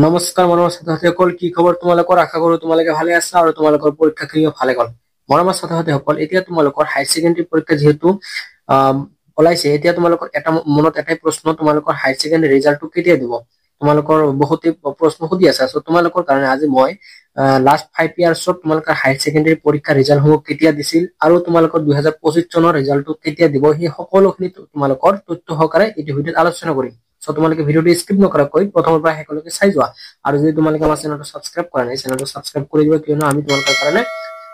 নমস্কাৰ মৰমৰ ছাত্ৰ-ছাত্ৰীসকল, কি খবৰ তোমালোকৰ? আশা কৰো তোমালোকে ভালে আছা আৰু তোমালোকৰ পৰীক্ষাখিনিও ভালে গ'ল। মৰমৰ ছাত্ৰ-ছাত্ৰীসকল, এতিয়া তোমালোকৰ হায়াৰ ছেকেণ্ডাৰী পৰীক্ষা যেহেতু ওলাইছে, এতিয়া তোমালোকৰ মনত এটাই প্ৰশ্ন, তোমালোকৰ হায়াৰ ছেকেণ্ডাৰী ৰিজাল্টটো কেতিয়া দিব? তোমালোকৰ বহুতে প্ৰশ্ন সুধি আছে। সো তোমালোকৰ কাৰণে আজি মই লাষ্ট 5 ইয়াৰ্ছত তোমালোকৰ হায়াৰ ছেকেণ্ডাৰী পৰীক্ষাৰ ৰিজাল্টসমূহ কেতিয়া দিছিল আৰু তোমালোকৰ 2025 চনৰ ৰিজাল্টটো কেতিয়া দিব, সেই সকলোখিনি তোমালোকৰ তথ্য সহকাৰে এই ভিডিঅ'ত আলোচনা কৰিম। সো তোমালোকে ভিডিওটো স্কিপ নকৰাকৈ প্ৰথমৰ পৰা শেষলৈকে চাই যোৱা। আৰু যদি তোমালোকে আমাৰ চেনেলটো সাবস্ক্ৰাইব কৰা নাই, চেনেলটো সাবস্ক্ৰাইব কৰি দিবা, কিয়নো আমি তোমালোকৰ কাৰণে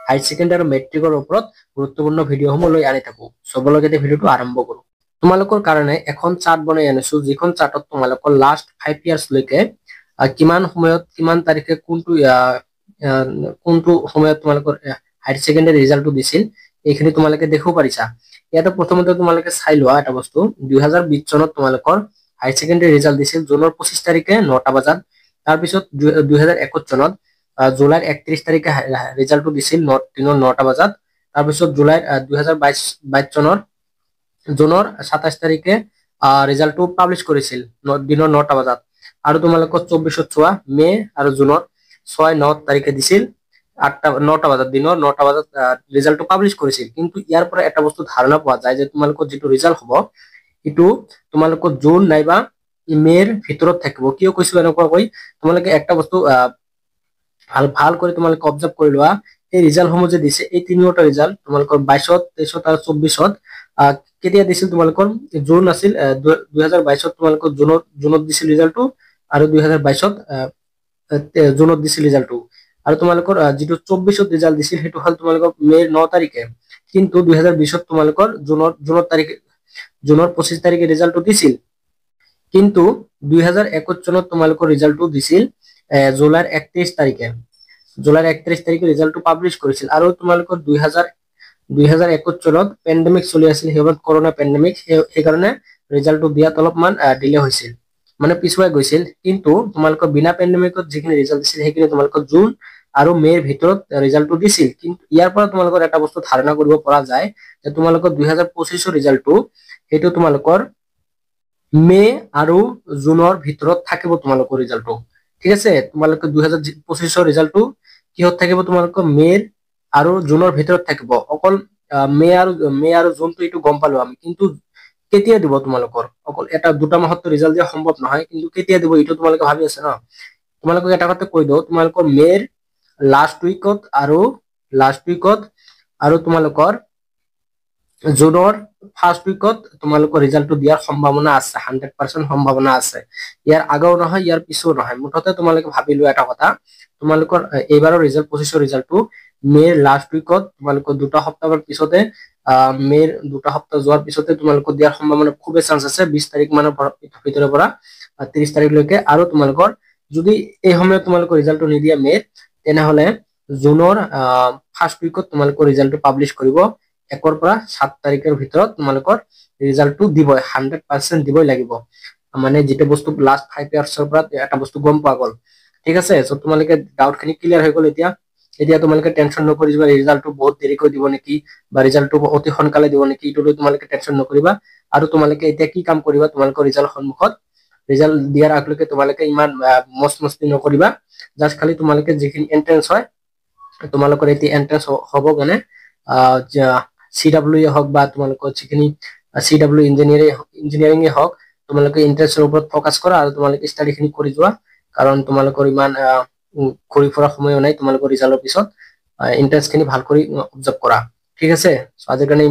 হাই সেকেন্ডাৰী আৰু মেট্ৰিকৰ ওপৰত গুৰুত্বপূৰ্ণ ভিডিঅ'সমূহ লৈ আনি থাকো। সবলৈকে ভিডিওটো আৰম্ভ কৰো। তোমালোকৰ কাৰণে এখন চাৰ্ট বনাই আনিছো, যিখন চাৰ্টত তোমালোকৰ লাষ্ট 5 ইয়াৰ্স লৈকে কিমান সময়ত কিমান তাৰিখে কোনটো সময়ত তোমালোকৰ হাই সেকেন্ডাৰী ৰিজাল্টটো দিছিল এইখিনি তোমালোকে দেখো পাৰিছা। ইয়াতে প্ৰথমতে তোমালোকে চাই লোৱা এটা বস্তু, 2020 চনত তোমালোকৰ হাই সেকেন্ডাৰী ৰিজাল্ট দিছিল জুনৰ 25 তাৰিখে 9টা বজাত। তাৰ পিছত 2021 চনত জুলাইৰ 31 তাৰিখে ৰিজাল্টটো দিছিল দিনৰ 9টা বজাত। তাৰ পিছত জুলাইৰ 2022 চনৰ জুনৰ 27 তাৰিখে ৰিজাল্টটো পাবলিশ কৰিছিল দিনৰ 9টা বজাত। আৰু তোমালোকৰ 24 চোৱা মে আৰু জুনৰ 6-9 তাৰিখে দিছিল 9টা বজাত, দিনৰ 9টা বজাত ৰিজাল্টটো পাবলিশ কৰিছিল। কিন্তু ইয়াৰ পৰা এটা বস্তু ধাৰণা পোৱা যায় যে তোমালোকৰ যিটো ৰিজাল্ট হ'ব এইটো তোমালোকৰ জুন নাইবা মেৰ ভিতৰত থাকিব। কিয় কৈছো এনেকুৱাকৈ, তোমালোকে একটা বস্তু ভাল কৰে তোমালোকে অবজাৰ্ভ কৰি লোৱা, এই ৰিজাল্টসমূহ যে দিছে এই তিনিওটা ৰিজাল্ট তোমালোকৰ 22ত 23ত আৰু 24ত কেতিয়া দিছিল? তোমালোকৰ জুন আছিল 2022ত তোমালোকৰ জুনত দিছিল ৰিজাল্টটো, আৰু 2022ত জুনত দিছিল ৰিজাল্টটো। আৰু তোমালোকৰ যিটো 24ত ৰিজাল্ট দিছিল সেইটো হল তোমালোকৰ মেৰ 9 তাৰিখে। কিন্তু 2020ত তোমালোকৰ জুনৰ 25 তাৰিখে ৰিজাল্টটো দিছিল। কিন্তু 2021 চনত তোমালোকৰ ৰিজাল্টটো দিছিল জুলাইৰ 31 তাৰিখে। জুলাইৰ 31 তাৰিখে ৰিজাল্টটো পাবলিশ কৰিছিল। আৰু তোমালোকৰ 2021 চনত পেণ্ডেমিক চলি আছিল, সেইবাৰ কৰোনা পেণ্ডেমিক, সেইকাৰণে ৰিজাল্টটো দিয়াত অলপমান ডিলে হৈছিল, মানে পিছুৱাই গৈছিল। কিন্তু তোমালোকৰ বিনা পেণ্ডেমিকত যিখিনি ৰিজাল্ট দিছিল সেইখিনি তোমালোকৰ জুন আৰু মেৰ ভিতৰত ৰিজাল্টটো দিছিল। কিন্তু ইয়াৰ পৰা তোমালোকৰ এটা বস্তু ধাৰণা কৰিব পৰা যায় যে তোমালোকৰ 2025 ৰিজাল্টটো সেইটো তোমালোকৰ মে আৰু জুনৰ ভিতৰত থাকিব তোমালোকৰ ৰিজাল্টটো। ঠিক আছে, তোমালোকৰ 2025 ৰিজাল্টটো কিহত থাকিব? তোমালোকৰ মেৰ আৰু জুনৰ ভিতৰত থাকিব। অকল মে আৰু জুনটো এইটো গম পালো আমি, কিন্তু কেতিয়া দিব তোমালোকৰ? অকল এটা দুটা মাহত ৰিজাল্ট দিয়া সম্ভৱ নহয়, কিন্তু কেতিয়া দিব এইটো তোমালোকে ভাবি আছে ন। তোমালোকক এটা কথা কৈ দিও, তোমালোকৰ মেৰ লাষ্ট উইকত আৰু তোমালোকৰ জুনৰ ফাৰ্ষ্ট উইকত তোমালোকৰ ৰিজাল্টটো দিয়াৰ সম্ভাৱনা আছে, 100% সম্ভাৱনা আছে। ইয়াৰ আগেও নহয়, ইয়াৰ পিছও নহয়। মুঠতে তোমালোকে ভাবি লোৱা এটা কথা, তোমালোকৰ এইবাৰৰ ৰিজাল্ট 25 ৰিজাল্টটো মেৰ লাষ্ট উইকত তোমালোকৰ 2টা সপ্তাহৰ পিছতে মেৰ 2টা সপ্তাহ যোৱাৰ পিছতে তোমালোকৰ দিয়াৰ সম্ভাৱনা খুবেই চান্স আছে, 20 তাৰিখ মানৰ ভিতৰৰ পৰা 30 তাৰিখলৈকে। আৰু তোমালোকৰ যদি এই সময়ত তোমালোকৰ ৰিজাল্টটো নিদিয়া মেৰ, তেনেহলে জুনৰ ফাৰ্ষ্ট উইকত তোমালোকৰ ৰিজাল্টটো পাবলিশ কৰিব। 1 পৰা 7 তাৰিখৰ ভিতৰত তোমালোকৰ ৰিজাল্টটো দিবই, 100% দিবই লাগিব। মানে যেটা বস্তু লাষ্ট 5 ইয়াৰ্সৰ পৰা এটা বস্তু গম পোৱা গ'ল। ঠিক আছে, সো তোমালোকে ডাউটখিনি ক্লিয়াৰ হৈ গ'ল। এতিয়া তোমালোকে টেনশন নকৰিবা ৰিজাল্টটো বহুত দেৰিকৈ দিব নেকি বা ৰিজাল্টটো অতি সোনকালে দিব নেকি, এইটো লৈ তোমালোকে টেনশন নকৰিবা। আৰু তোমালোকে এতিয়া কি কাম কৰিবা, তোমালোকৰ ৰিজাল্ট সন্মুখত ৰিজাল্ট দিয়াৰ আগলৈকে তোমালোকে ইমান মস্তি নকৰিবা। জাস্ট খালি তোমালোকে যিখিনি এন্ট্ৰেন্স হয় তোমালোকৰ এতিয়া এন্ট্ৰেন্স হ'ব, মানে CWE হওক বা তোমালোকৰ যিখিনি CW ইঞ্জিনিয়াৰিং হওক, তোমালোকে ইন্টাৰেষ্টৰ ওপৰত ফকাস কৰা আৰু তোমালোকে ষ্টাডিখিনি কৰি যোৱা। কাৰণ তোমালোকৰ ইমান ঘূৰি ফুৰা সময়ও নাই তোমালোকৰ ৰিজাল্টৰ পিছত। ইন্টাৰেষ্টখিনি ভাল কৰি অবজাৰ্ভ কৰা। ঠিক আছে, আজিৰ কাৰণে